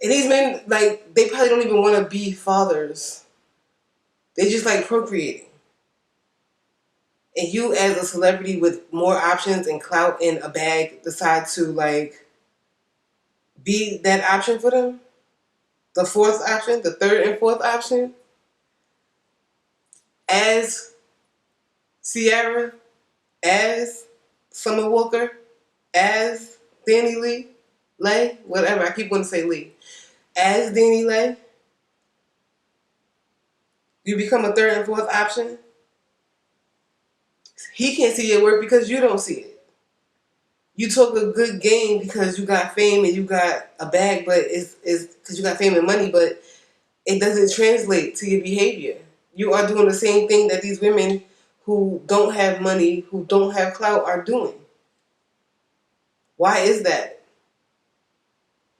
And these men, like, they probably don't even want to be fathers. They just like procreating. And you, as a celebrity with more options and clout in a bag, decide to like be that option for them. The fourth option, the third and fourth option, as Ciara, as Summer Walker, as Danny Lay, whatever. I keep wanting to say Lee. As Danny Lay, you become a third and fourth option. He can't see your work because you don't see it. You took a good game because you got fame and you got a bag, but it's because you got fame and money, but it doesn't translate to your behavior. You are doing the same thing that these women who don't have money, who don't have clout are doing. Why is that?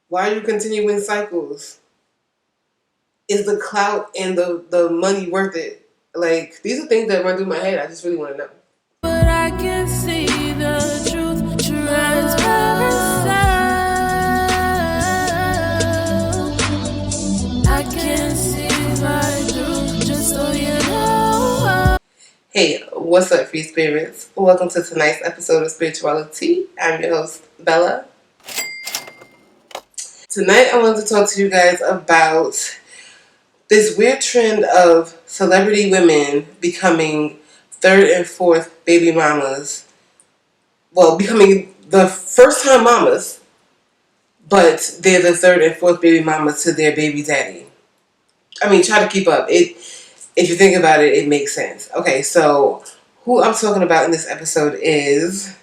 Why are you continuing cycles? Is the clout and the money worth it? Like, these are things that run through my head. I just really want to know. But I can see the truth, transparency. I can see my truth, just so you know. Hey, what's up, free spirits? Welcome to tonight's episode of SpiritualiTEA. I'm your host, Bella. Tonight, I wanted to talk to you guys about this weird trend of celebrity women becoming third and fourth baby mamas. Well, becoming the first time mamas, but they're the third and fourth baby mamas to their baby daddy. I mean, try to keep up. If you think about it, it makes sense. Okay, so who I'm talking about in this episode is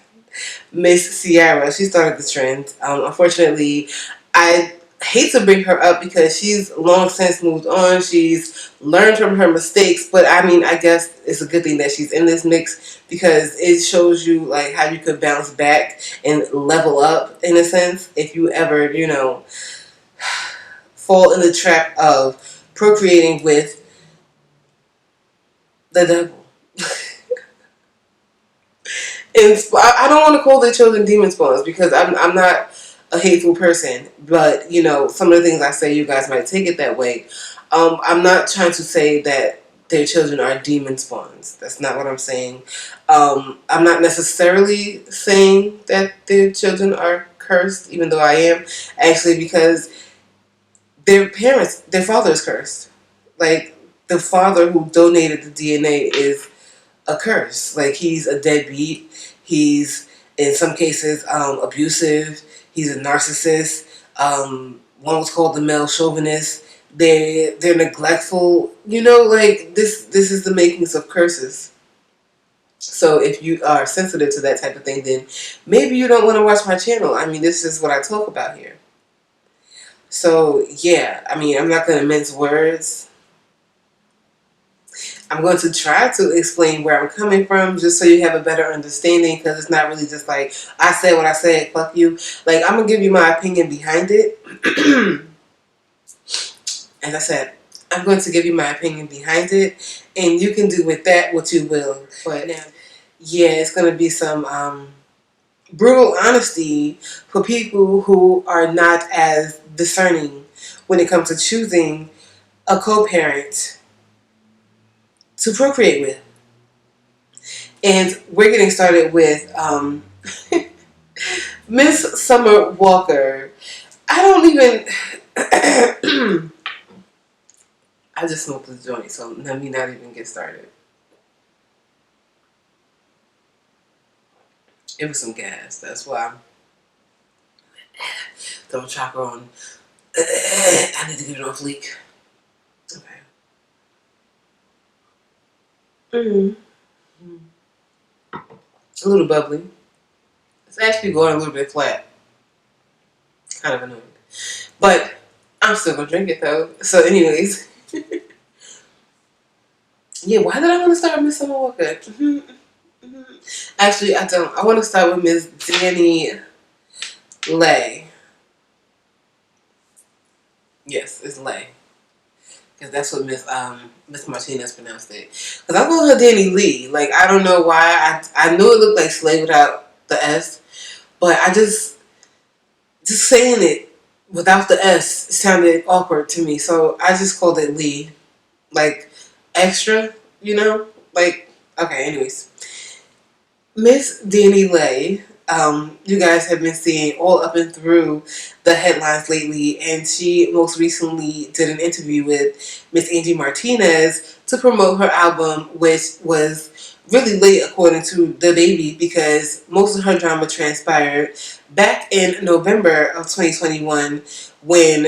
Miss Ciara. She started the trend. Unfortunately, I hate to bring her up because she's long since moved on. She's learned from her mistakes, but I mean, I guess it's a good thing that she's in this mix because it shows you like how you could bounce back and level up in a sense if you ever, fall in the trap of procreating with the devil. And I don't want to call their children demon spawns because I'm not a hateful person, but some of the things I say, you guys might take it that way. I'm not trying to say that their children are demon spawns. That's not what I'm saying. I'm not necessarily saying that their children are cursed, even though I am, actually, because their father is cursed. Like, the father who donated the DNA is a curse. Like, he's a deadbeat. He's, in some cases, abusive. He's a narcissist. One was called the male chauvinist. They're neglectful. Like, this is the makings of curses. So if you are sensitive to that type of thing, then maybe you don't want to watch my channel. I mean, this is what I talk about here. So, yeah, I mean, I'm not going to mince words. I'm going to try to explain where I'm coming from just so you have a better understanding, because it's not really just like, I said what I said, fuck you. Like, I'm going to give you my opinion behind it. As I said, I'm going to give you my opinion behind it, and you can do with that what you will. But now, yeah, it's going to be some brutal honesty for people who are not as discerning when it comes to choosing a co-parent to procreate with. And we're getting started with Miss Summer Walker. I don't even... I just smoked this joint, so let me not even get started. It was some gas, that's why I'm... Don't chop her on. I need to get it off leak. Okay. A little bubbly. It's actually going a little bit flat. Kind of annoying. But I'm still going to drink it though. So anyways. Yeah, why did I want to start with Miss Summer Walker? Actually, I don't. I want to start with Miss Danny Lay. Yes, it's Lay. Because that's what Miss Martinez pronounced it. Because I call her Danny Lee. Like, I don't know why. I knew it looked like Slay without the S. But I just saying it without the S sounded awkward to me, so I just called it Lee. Like, extra, you know? Like, okay, anyways. Miss Danny Lay, you guys have been seeing all up and through the headlines lately, and she most recently did an interview with Miss Angie Martinez to promote her album, which was really late according to the baby because most of her drama transpired back in November of 2021 when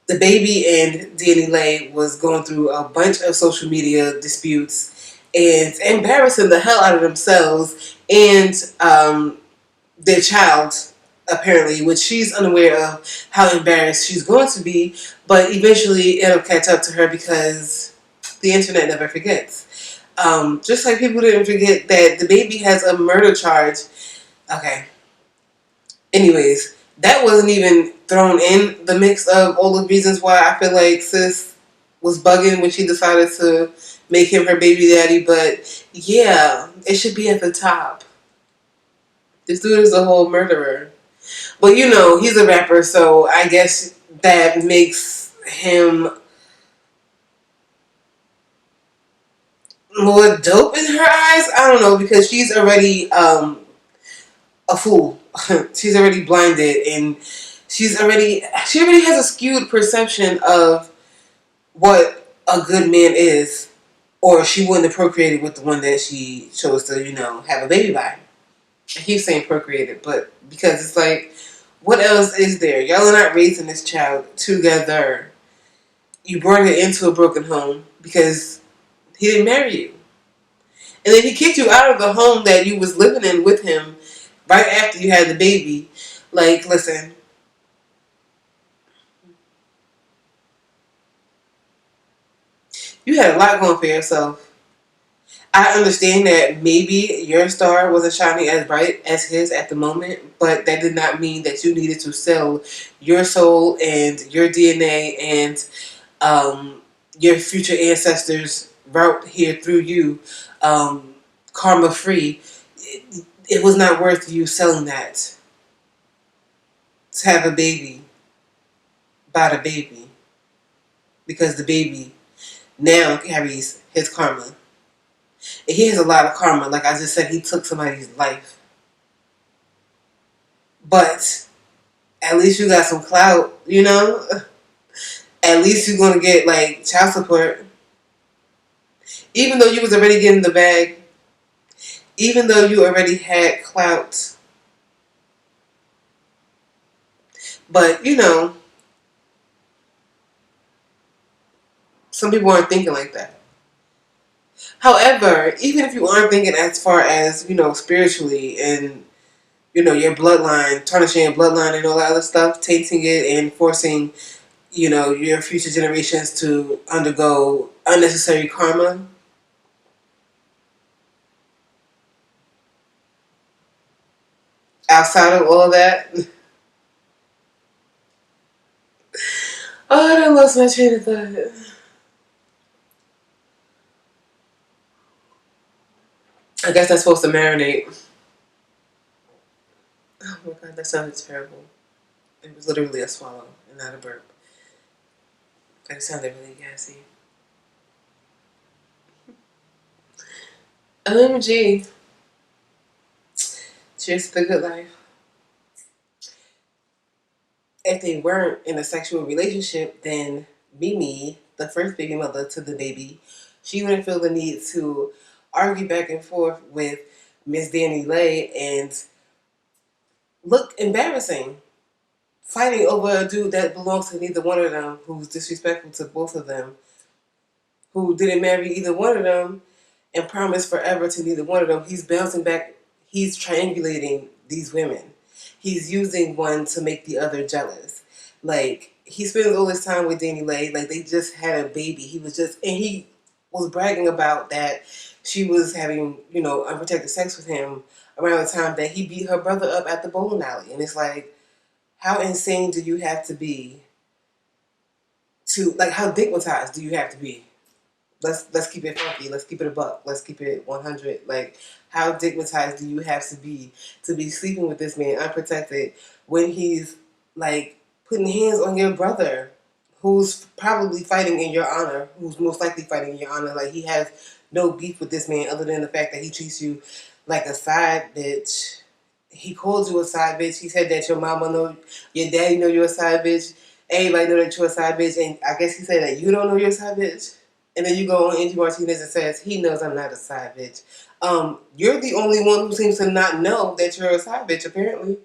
the baby and Danny Lay was going through a bunch of social media disputes and embarrassing the hell out of themselves and their child, apparently, which she's unaware of how embarrassed she's going to be, but eventually it'll catch up to her because the internet never forgets. Just like people didn't forget that the baby has a murder charge. Okay, anyways, that wasn't even thrown in the mix of all the reasons why I feel like sis was bugging when she decided to make him her baby daddy. But yeah, it should be at the top. This dude is a whole murderer. But you know, he's a rapper, so I guess that makes him more dope in her eyes. I don't know, because she's already a fool. She's already blinded, and she already has a skewed perception of what a good man is, or she wouldn't have procreated with the one that she chose to, have a baby by. I keep saying procreated, but because it's like, what else is there? Y'all are not raising this child together. You brought it into a broken home because he didn't marry you. And then he kicked you out of the home that you was living in with him right after you had the baby. Like, listen. You had a lot going for yourself. I understand that maybe your star wasn't shining as bright as his at the moment, but that did not mean that you needed to sell your soul and your DNA and your future ancestors' route here through you, karma free. It was not worth you selling that to have a baby by the baby because the baby now carries his karma. And he has a lot of karma. Like I just said, he took somebody's life. But at least you got some clout, At least you're going to get, like, child support. Even though you was already getting the bag. Even though you already had clout. But, some people aren't thinking like that. However, even if you aren't thinking as far as, spiritually and, your bloodline, tarnishing your bloodline and all that other stuff, tainting it and forcing, your future generations to undergo unnecessary karma. Outside of all of that. Oh, I done lost my train of thought. I guess that's supposed to marinate. Oh my god, that sounded terrible. It was literally a swallow and not a burp. But it sounded really gassy. OMG. Cheers to the good life. If they weren't in a sexual relationship, then Mimi, the first baby mother to the baby, she wouldn't feel the need to argue back and forth with Miss Danny Lay and look embarrassing. Fighting over a dude that belongs to neither one of them, who's disrespectful to both of them, who didn't marry either one of them and promised forever to neither one of them. He's bouncing back. He's triangulating these women. He's using one to make the other jealous. Like, he spends all his time with Danny Lay. Like, they just had a baby. And he was bragging about that she was having, unprotected sex with him around the time that he beat her brother up at the bowling alley. And it's like, how insane do you have to be how digmatized do you have to be? Let's keep it funky. Let's keep it a buck. Let's keep it 100. Like, how digmatized do you have to be sleeping with this man unprotected when he's, like, putting hands on your brother, who's probably fighting in your honor, who's most likely fighting in your honor. Like, he has no beef with this man other than the fact that he treats you like a side bitch. He called you a side bitch. He said that your mama know, your daddy know you're a side bitch. Everybody know that you're a side bitch. And I guess he said that you don't know you're a side bitch. And then you go on Angie Martinez and says, he knows I'm not a side bitch. You're the only one who seems to not know that you're a side bitch, apparently.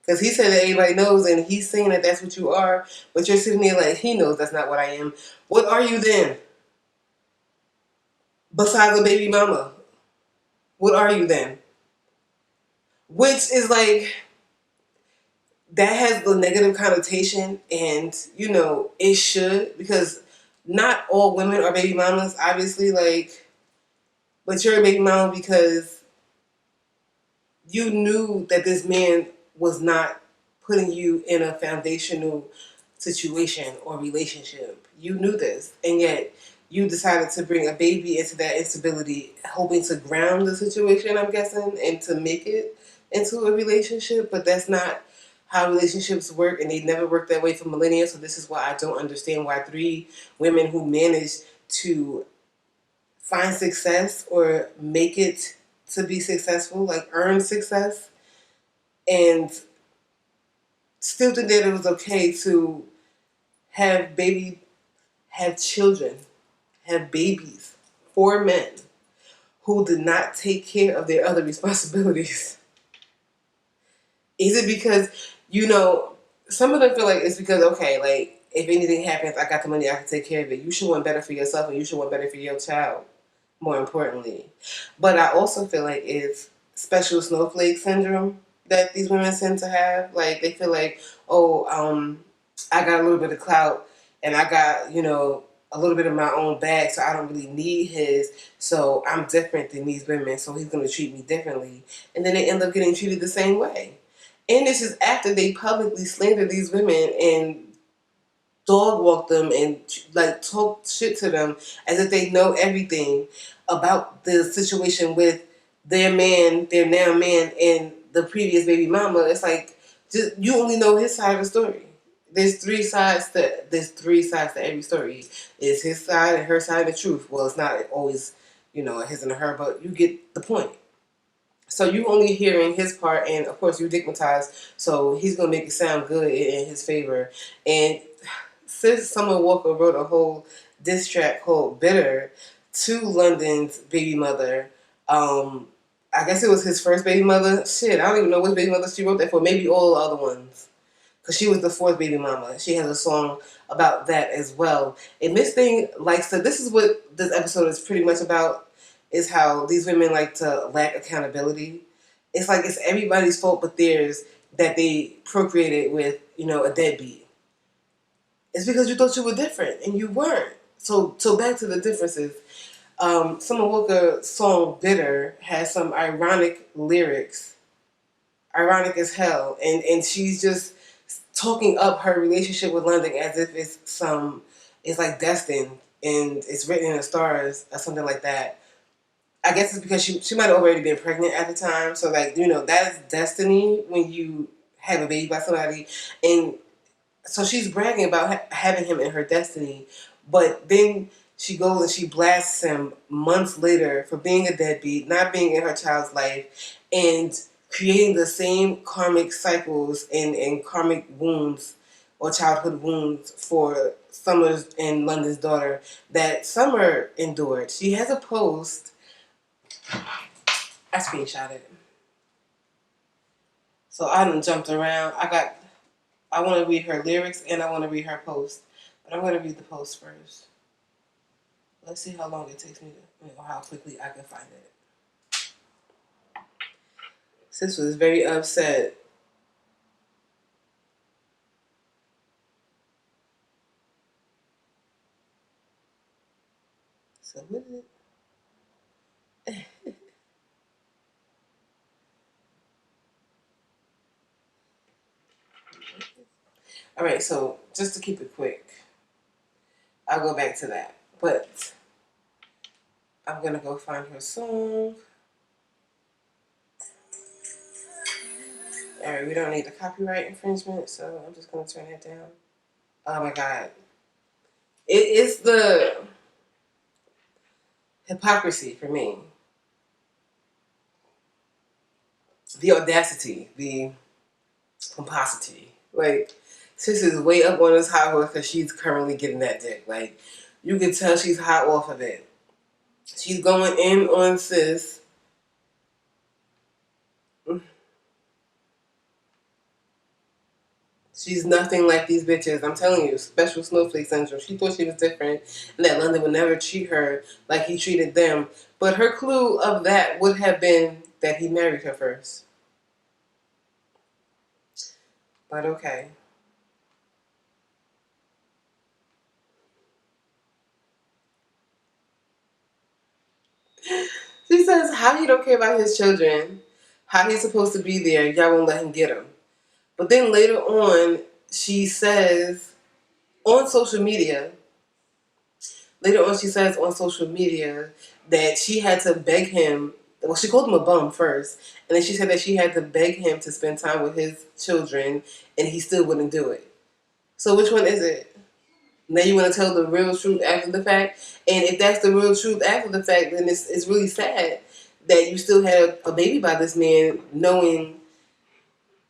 Because he said that everybody knows, and he's saying that that's what you are, but you're sitting there like, he knows that's not what I am. What are you then? Besides a baby mama. What are you then? Which is like, that has the negative connotation, and, you know, it should, because not all women are baby mamas, obviously, like, but you're a baby mama because you knew that this man was not putting you in a foundational situation or relationship. You knew this, and yet you decided to bring a baby into that instability, hoping to ground the situation, I'm guessing, and to make it into a relationship. But that's not how relationships work, and they never worked that way for millennia. So this is why I don't understand why 3 women who managed to find success or make it to be successful, like earn success, and still think that it was okay to have children, have babies for men who did not take care of their other responsibilities. Is it because, you know, some of them feel like it's because, okay, like, if anything happens, I got the money, I can take care of it. You should want better for yourself, and you should want better for your child, more importantly. But I also feel like it's special snowflake syndrome that these women tend to have. Like, they feel like, oh, I got a little bit of clout, and I got, you know, a little bit of my own bag, so I don't really need his. So I'm different than these women, so he's going to treat me differently. And then they end up getting treated the same way. And this is after they publicly slander these women and dog walk them and like talk shit to them as if they know everything about the situation with their man, their now man, and the previous baby mama. It's like, just, you only know his side of the story. There's three sides to every story. It's his side and her side of the truth. Well, it's not always, you know, his and her, but you get the point. So you only hearing his part, and of course you digmatized. So he's gonna make it sound good in his favor. And since Summer Walker wrote a whole diss track called "Bitter" to London's baby mother, I guess it was his first baby mother. Shit, I don't even know which baby mother she wrote that for. Maybe all the other ones, because she was the 4th baby mama. She has a song about that as well. And this thing likes to. This is what this episode is pretty much about. Is how these women like to lack accountability. It's like it's everybody's fault but theirs that they procreated with, you know, a deadbeat. It's because you thought you were different and you weren't. So back to the differences. Summer Walker's song "Bitter" has some ironic lyrics, ironic as hell, and she's just talking up her relationship with London as if it's like destined and it's written in the stars or something like that. I guess it's because she might have already been pregnant at the time. So, like, you know, that's destiny when you have a baby by somebody. And so she's bragging about having him in her destiny. But then she goes and she blasts him months later for being a deadbeat, not being in her child's life, and creating the same karmic cycles and karmic wounds or childhood wounds for Summer's and London's daughter that Summer endured. She has a post. I screenshot it. So I done jumped around. I want to read her lyrics and I want to read her post. But I'm going to read the post first. Let's see how long it takes me to, you know, how quickly I can find it. Sis was very upset. So what is it? All right, so just to keep it quick, I'll go back to that. But I'm going to go find her song. Alright, we don't need the copyright infringement, so I'm just gonna turn that down. Oh my god. It is the hypocrisy for me. The audacity, the pomposity. Like, sis is way up on this hot horse because she's currently getting that dick. Like, you can tell she's hot off of it. She's going in on sis. She's nothing like these bitches. I'm telling you, special snowflake syndrome. She thought she was different and that London would never treat her like he treated them. But her clue of that would have been that he married her first. But okay. She says, how he don't care about his children, how he's supposed to be there, y'all won't let him get them. But then later on, she says on social media, that she had to beg him. Well, she called him a bum first, and then she said that she had to beg him to spend time with his children, and he still wouldn't do it. So which one is it? Now you want to tell the real truth after the fact? And if that's the real truth after the fact, then it's really sad that you still had a baby by this man, knowing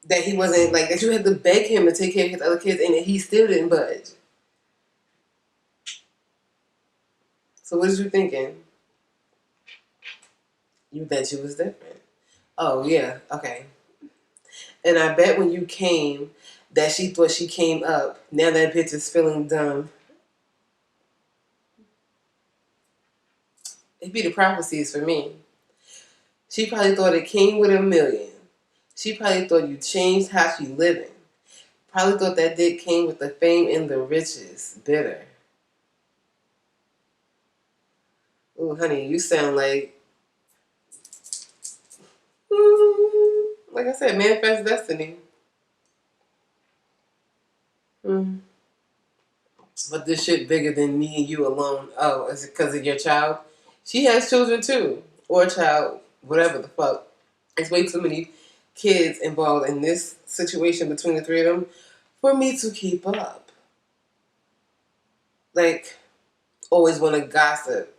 that he wasn't, like, that you had to beg him to take care of his other kids, and he still didn't budge. So what is you thinking? You bet you was different. Oh yeah, okay. And I bet when you came, that she thought she came up. Now that bitch is feeling dumb. It'd be the prophecies for me. She probably thought it came with a million. She probably thought you changed how she living. Probably thought that dick came with the fame and the riches. Bitter. Ooh, honey, you sound like like I said, manifest destiny. Mm. But this shit bigger than me and you alone. Oh, is it because of your child? She has children too. Or a child. Whatever the fuck. It's way too many kids involved in this situation between the three of them for me to keep up. Like, always want to gossip.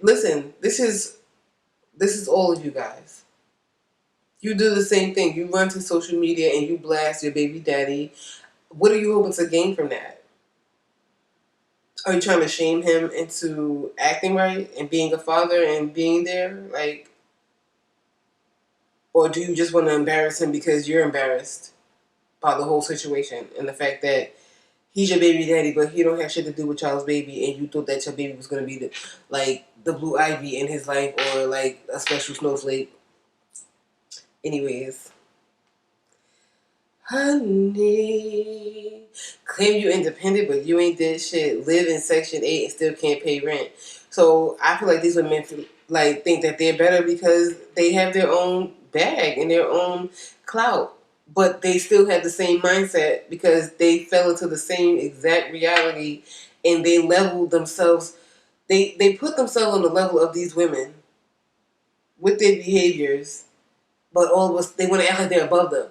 Listen, this is all of you guys. You do the same thing. You run to social media and you blast your baby daddy. What are you hoping to gain from that? Are you trying to shame him into acting right and being a father and being there? Like, or do you just want to embarrass him because you're embarrassed by the whole situation and the fact that he's your baby daddy, but he don't have shit to do with y'all's baby, and you thought that your baby was gonna be the blue ivy in his life, or like a special snowflake. Anyways, honey, claim you independent, but you ain't did shit. Live in Section 8 and still can't pay rent. So I feel like these women think that they're better because they have their own bag and their own clout. But they still have the same mindset because they fell into the same exact reality, and they leveled themselves. They put themselves on the level of these women with their behaviors, but all of us, they want to act like they're above them.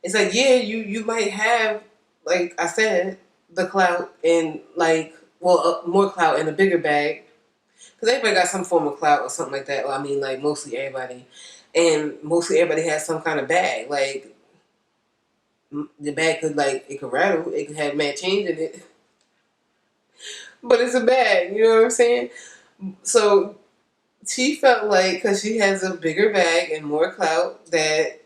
It's like, yeah, you might have, like I said, the clout and more clout in a bigger bag, because everybody got some form of clout or something like that. Well, I mean, like mostly everybody, and mostly everybody has some kind of bag. Like, the bag could, like, it could rattle, it could have mad change in it, but it's a bag. You know what I'm saying? So she felt like, because she has a bigger bag and more clout, that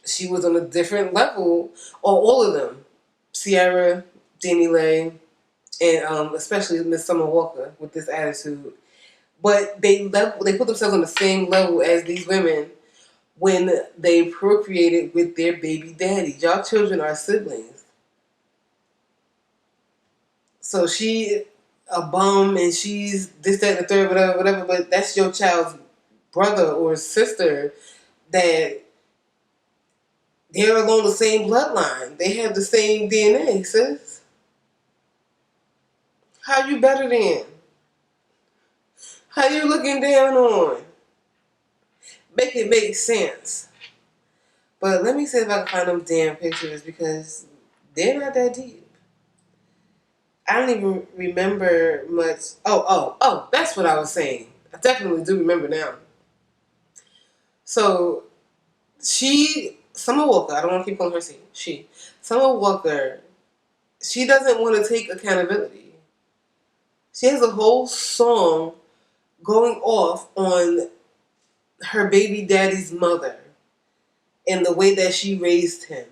she was on a different level, or all of them, Sierra, Danny Lay, and especially Miss Summer Walker with this attitude. But they put themselves on the same level as these women when they procreated with their baby daddy. Y'all children are siblings. So she a bum and she's this, that, and the third, whatever, but that's your child's brother or sister, that they're along the same bloodline. They have the same DNA, sis. How you better than? How you looking down on? Make it make sense. But let me see if I can find them damn pictures because they're not that deep. I don't even remember much. Oh, that's what I was saying. I definitely do remember now. So Summer Walker, I don't want to keep calling her Summer Walker, she doesn't want to take accountability. She has a whole song going off on her baby daddy's mother and the way that she raised him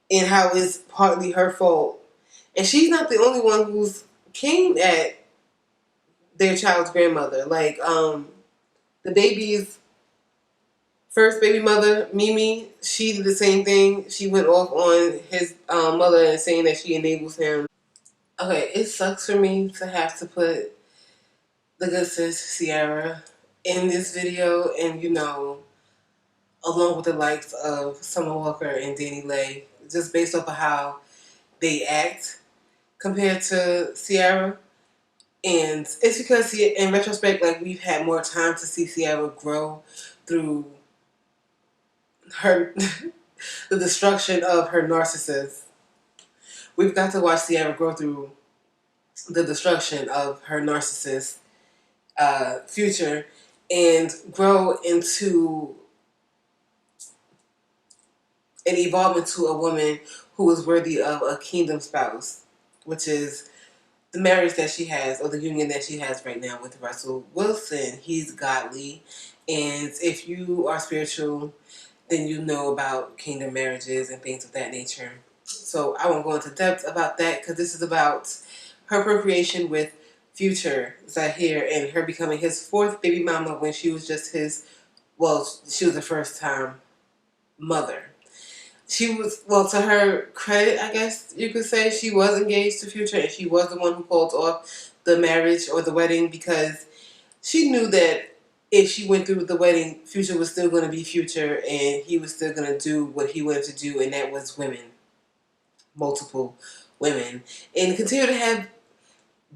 and how it's partly her fault. And she's not the only one who's came at their child's grandmother. Like, the baby's first baby mother, Mimi, she did the same thing. She went off on his mother and saying that she enables him. Okay, it sucks for me to have to put the good sis Sierra in this video, and along with the likes of Summer Walker and Danny Lay, just based off of how they act compared to Sierra. And it's because, in retrospect, like, we've had more time to see Sierra grow through her the destruction of her narcissist. We've got to watch Sierra grow through the destruction of her narcissist future and grow into and evolve into a woman who is worthy of a kingdom spouse, which is the marriage that she has, or the union that she has right now with Russell Wilson. He's godly, and if you are spiritual, then you know about kingdom marriages and things of that nature. So I won't go into depth about that because this is about her procreation with Future Zahir and her becoming his fourth baby mama when she was just she was the first time mother. She was, to her credit, I guess you could say, she was engaged to Future and she was the one who called off the marriage or the wedding because she knew that if she went through with the wedding, Future was still going to be Future and he was still going to do what he wanted to do, and that was women. Multiple women. And continue to have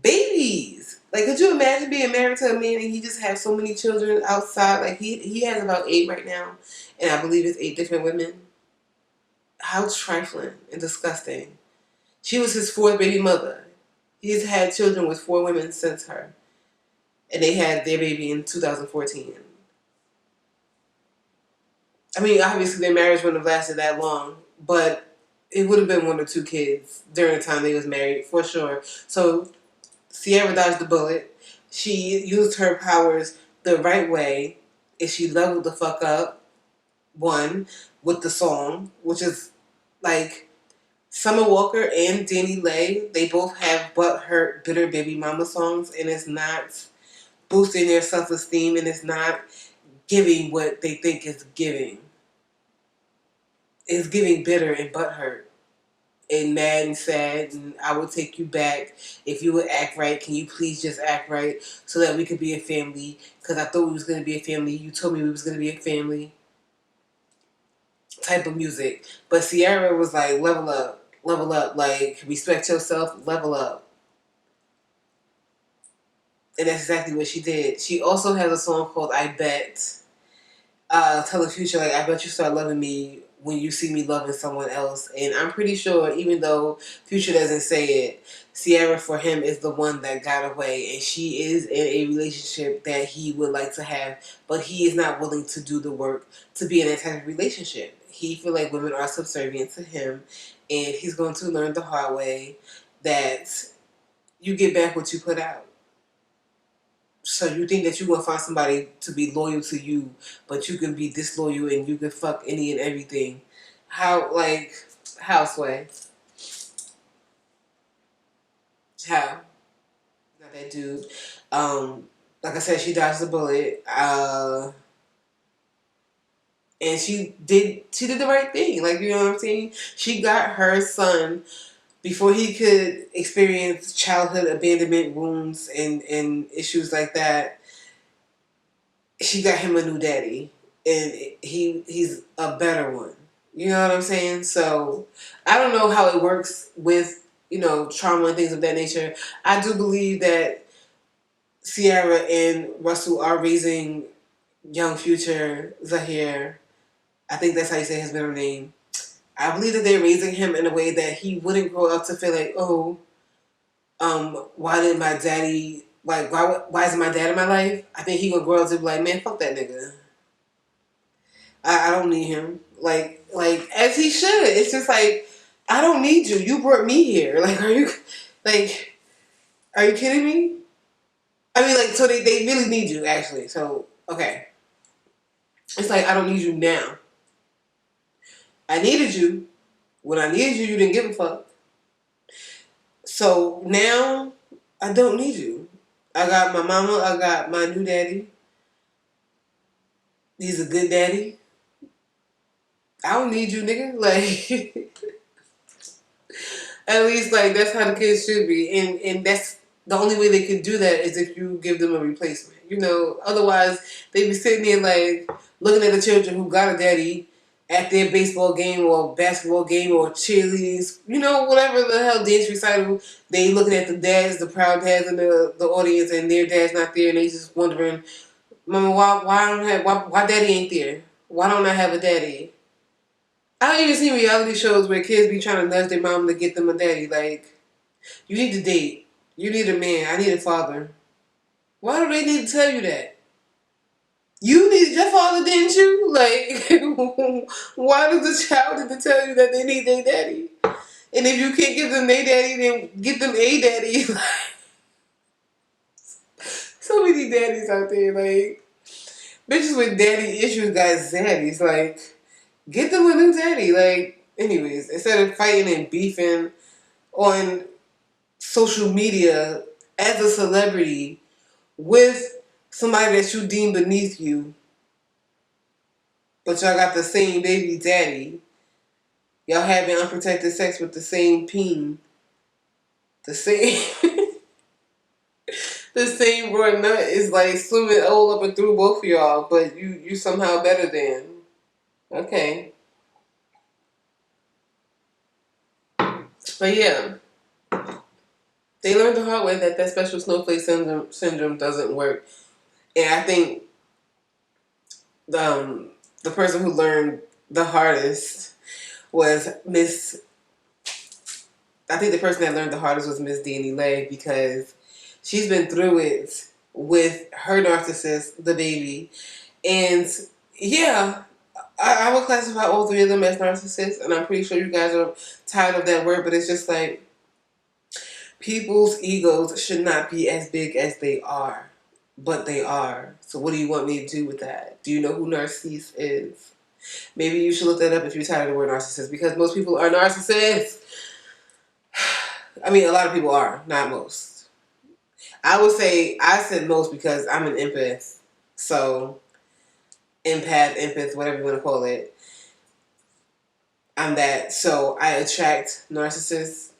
babies. Like, could you imagine being married to a man and he just has so many children outside? Like, he has about 8 right now, and I believe it's 8 different women. How trifling and disgusting. She was his 4th baby mother. He's had children with 4 women since her. And they had their baby in 2014. I mean, obviously their marriage wouldn't have lasted that long, but it would have been 1 or 2 kids during the time they was married, for sure. So Sierra dodged the bullet. She used her powers the right way, and she leveled the fuck up, one, with the song, which is like Summer Walker and Danny Lay, they both have But Hurt Bitter Baby Mama songs, and it's not boosting their self-esteem, and it's not giving what they think is giving. It's giving bitter and butthurt and mad and sad, and I will take you back if you would act right. Can you please just act right so that we could be a family? Because I thought we was going to be a family. You told me we was going to be a family type of music. But Sierra was like, level up, like, respect yourself, level up. And that's exactly what she did. She also has a song called I Bet. Telling Future, like, I bet you start loving me when you see me loving someone else. And I'm pretty sure, even though Future doesn't say it, Sierra for him is the one that got away, and she is in a relationship that he would like to have, but he is not willing to do the work to be in that type of relationship. He feel like women are subservient to him, and he's going to learn the hard way that you get back what you put out. So you think that you're going to find somebody to be loyal to you, but you can be disloyal and you can fuck any and everything. How, like, how, Sway? How? Not that dude. Like I said, she dodged the bullet. And she did the right thing. Like, you know what I'm saying? She got her son before he could experience childhood abandonment wounds and issues like that. She got him a new daddy, and he's a better one. You know what I'm saying? So I don't know how it works with trauma and things of that nature. I do believe that Sierra and Russell are raising young Future Zahir I think that's how you say his middle name. I believe that they're raising him in a way that he wouldn't grow up to feel like, oh, why did my daddy, like, why isn't my dad in my life? I think he gonna grow up to be like, man, fuck that nigga. I don't need him. Like as he should. It's just like, I don't need you. You brought me here. Like, are you kidding me? I mean, like, so they really need you, actually. So, okay. It's like, I don't need you now. I needed you. When I needed you, you didn't give a fuck. So now, I don't need you. I got my mama. I got my new daddy. He's a good daddy. I don't need you, nigga. Like, at least, like, that's how the kids should be. And that's the only way they can do that is if you give them a replacement. You know, otherwise, they be sitting there, like, looking at the children who got a daddy at their baseball game or basketball game or cheerleading, you know, whatever the hell dance recital. They looking at the dads, the proud dads in the audience, and their dad's not there, and they just wondering, Mama, why daddy ain't there? Why don't I have a daddy? I don't even see reality shows where kids be trying to nudge their mom to get them a daddy. Like, you need to date. You need a man. I need a father. Why do they need to tell you that? You needed your father, didn't you? Like, why does the child need to tell you that they need their daddy? And if you can't give them their daddy, then get them a daddy. So many daddies out there, like, bitches with daddy issues got zaddies. Like, get them a new daddy. Like, anyways, instead of fighting and beefing on social media as a celebrity with somebody that you deem beneath you, but y'all got the same baby daddy. Y'all having unprotected sex with the same peen. The same the same raw nut is like swimming all up and through both of y'all, but you somehow better than. Okay. But yeah. They learned the hard way that special snowflake syndrome doesn't work. And I think the person who learned the hardest was Miss. I think the person that learned the hardest was Miss Danny Lay, because she's been through it with her narcissist, the baby. And yeah, I would classify all three of them as narcissists, and I'm pretty sure you guys are tired of that word, but it's just like, people's egos should not be as big as they are, but they are. So what do you want me to do with that? Do you know who narcissist is? Maybe you should look that up if you're tired of the word narcissist, because most people are narcissists. I mean, a lot of people are, not most. I would say, I said most because I'm an empath. So, empath, whatever you want to call it. I'm that. So, I attract narcissists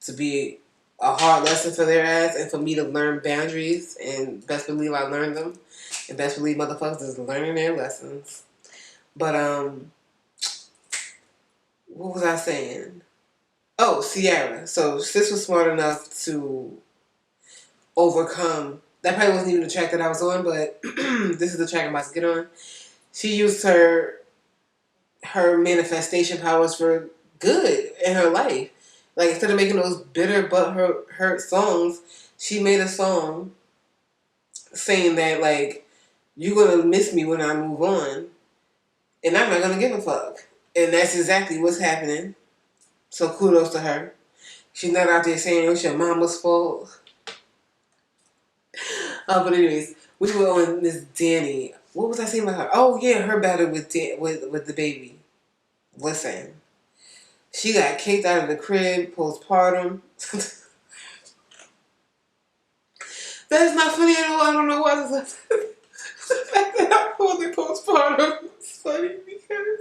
to be a hard lesson for their ass, and for me to learn boundaries, and best believe I learned them. And best believe motherfuckers is learning their lessons. But, what was I saying? Oh, Sierra. So, sis was smart enough to overcome. That probably wasn't even the track that I was on, but this is the track I'm about to get on. She used her manifestation powers for good in her life. Like, instead of making those bitter but hurt songs, she made a song saying that, like, you're gonna miss me when I move on, and I'm not gonna give a fuck. And that's exactly what's happening. So kudos to her. She's not out there saying it's your mama's fault. But anyways, we were on Miss Danny. What was I saying about her? Oh yeah, her battle with the baby. Listen, she got kicked out of the crib postpartum. That's not funny at all. I don't know why the fact that I called it postpartum is funny, because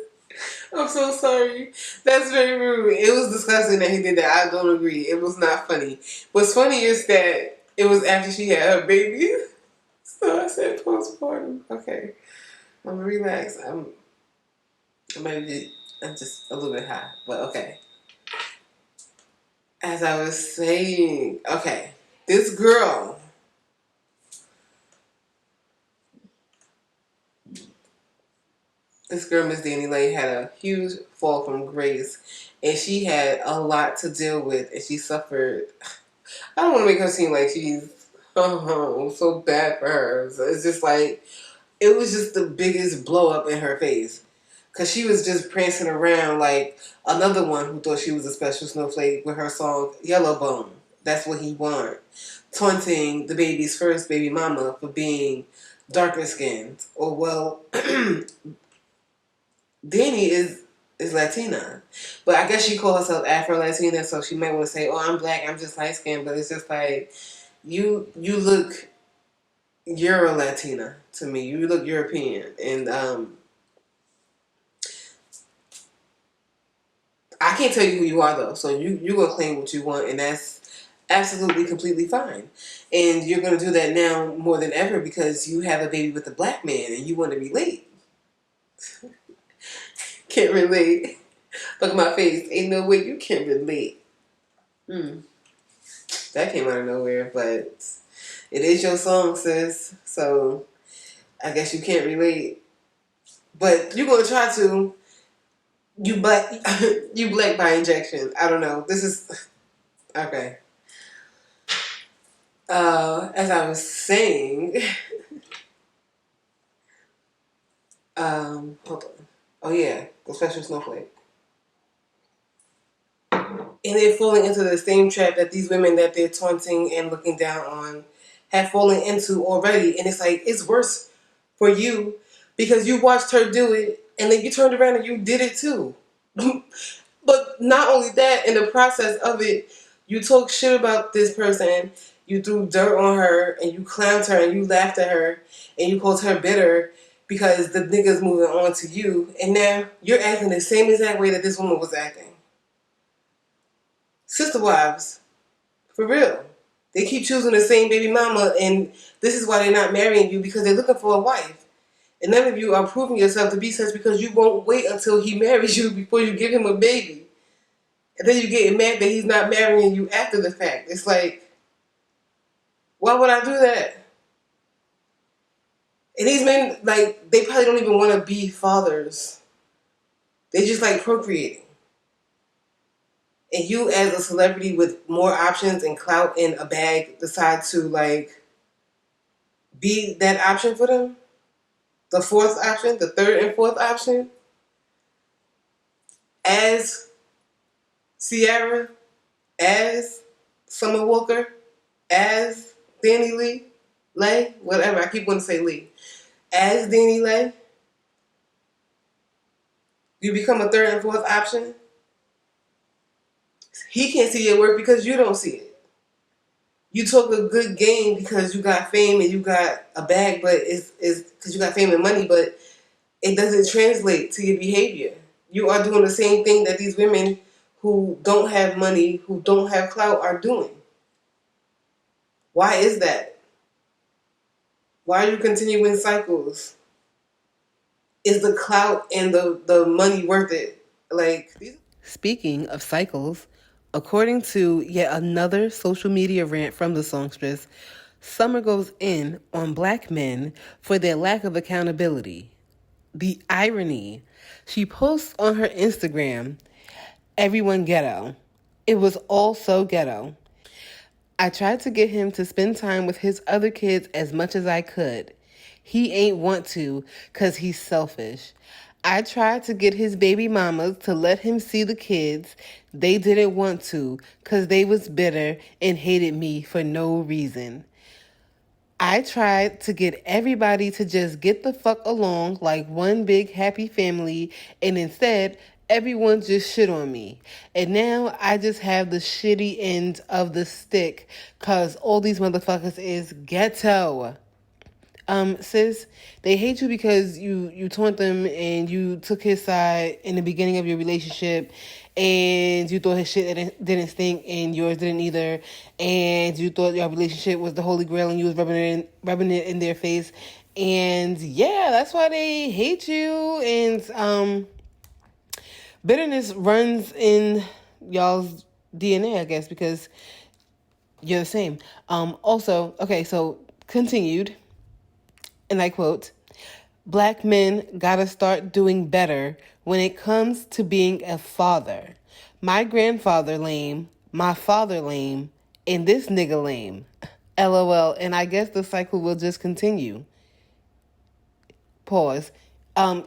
I'm so sorry. That's very rude. It was disgusting that he did that. I don't agree. It was not funny. What's funny is that it was after she had her baby. So I said postpartum. Okay. I'm gonna relax. I'm just a little bit high, but okay. As I was saying, okay, this girl, this girl, Miss Danny Lay, had a huge fall from grace, and she had a lot to deal with, and she suffered. I don't want to make her seem like she's so bad for her. So it's just like, it was just the biggest blow up in her face. Because she was just prancing around like another one who thought she was a special snowflake with her song Yellow Bone. That's what he wanted. Taunting the baby's first baby mama for being darker skinned. Or, well, Danny is Latina. But I guess she called herself Afro-Latina, so she might want to say, oh, I'm black, I'm just light skinned. But it's just like, you look Euro-Latina to me. You look European. And I can't tell you who you are, though. So you're going to claim what you want, and that's absolutely, completely fine. And you're going to do that now more than ever because you have a baby with a black man and you want to relate. Can't relate. Look at my face. Ain't no way you can relate. That came out of nowhere, but it is your song, sis. So I guess you can't relate. But you're going to try to. You black, you black by injection. I don't know. This is okay. As I was saying, hold on. Oh yeah, the special snowflake. And they're falling into the same trap that these women that they're taunting and looking down on have fallen into already. And it's like, it's worse for you because you watched her do it and then you turned around and you did it too. But not only that, in the process of it, you talk shit about this person, you threw dirt on her, and you clowned her, and you laughed at her, and you called her bitter because the nigga's moving on to you, and now you're acting the same exact way that this woman was acting. Sister wives, for real. They keep choosing the same baby mama, and this is why they're not marrying you, because they're looking for a wife. And none of you are proving yourself to be such because you won't wait until he marries you before you give him a baby. And then you get mad that he's not marrying you after the fact. It's like, why would I do that? And these men, like, they probably don't even want to be fathers. They just like procreating. And you, as a celebrity with more options and clout in a bag, decide to, like, be that option for them? The fourth option? The third and fourth option? As Ciara? As Summer Walker? As Danny Lay? Whatever. I keep wanting to say Lee. As Danny Lay? You become a third and fourth option? He can't see your work because you don't see it. You talk a good game because you got fame and you got a bag, but it's because you got fame and money, but it doesn't translate to your behavior. You are doing the same thing that these women who don't have money, who don't have clout are doing. Why is that? Why are you continuing cycles? Is the clout and the money worth it? Like, speaking of cycles, according to yet another social media rant from the songstress, Summer goes in on black men for their lack of accountability. The irony. She posts on her Instagram, everyone ghetto. It was all so ghetto. I tried to get him to spend time with his other kids as much as I could. He ain't want to because he's selfish. I tried to get his baby mamas to let him see the kids. They didn't want to because they was bitter and hated me for no reason. I tried to get everybody to just get the fuck along like one big happy family, and instead, everyone just shit on me. And now I just have the shitty end of the stick because all these motherfuckers is ghetto. Sis, they hate you because you taunt them and you took his side in the beginning of your relationship and you thought his shit didn't stink and yours didn't either, and you thought your relationship was the holy grail and you was rubbing it in their face, and yeah, that's why they hate you. And bitterness runs in y'all's DNA, I guess, because you're the same. Also, okay, so continued. And I quote, Black men gotta start doing better when it comes to being a father. My grandfather lame, my father lame, and this nigga lame. LOL, and I guess the cycle will just continue. Pause.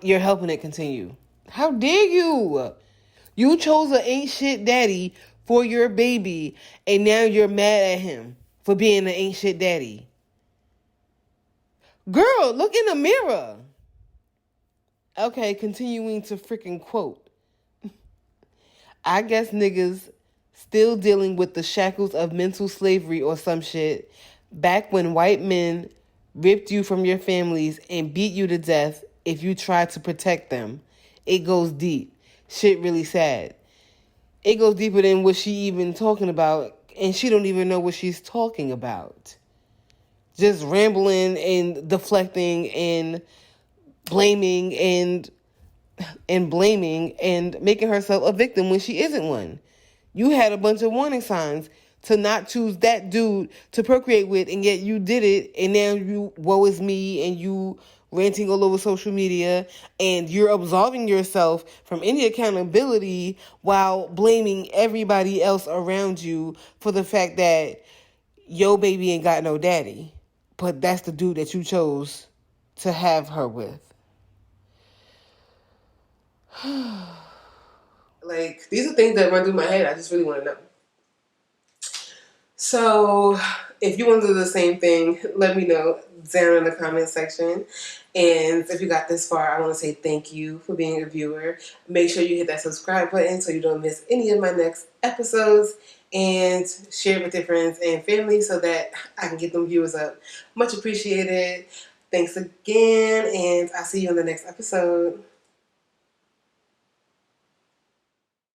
You're helping it continue. How dare you? You chose an ain't shit daddy for your baby, and now you're mad at him for being an ain't shit daddy. Girl, look in the mirror. Okay, continuing to freaking quote. I guess niggas still dealing with the shackles of mental slavery or some shit. Back when white men ripped you from your families and beat you to death if you tried to protect them. It goes deep. Shit really sad. It goes deeper than what she even talking about, and she don't even know what she's talking about. Just rambling and deflecting and blaming and blaming and making herself a victim when she isn't one. You had a bunch of warning signs to not choose that dude to procreate with, and yet you did it, and now you woe is me, and you ranting all over social media, and you're absolving yourself from any accountability while blaming everybody else around you for the fact that your baby ain't got no daddy. But that's the dude that you chose to have her with. Like, these are things that run through my head. I just really want to know. So, if you want to do the same thing, let me know down in the comment section. And if you got this far, I want to say thank you for being a viewer. Make sure you hit that subscribe button so you don't miss any of my next episodes. And share it with your friends and family so that I can get them viewers up. Much appreciated. Thanks again, and I'll see you in the next episode.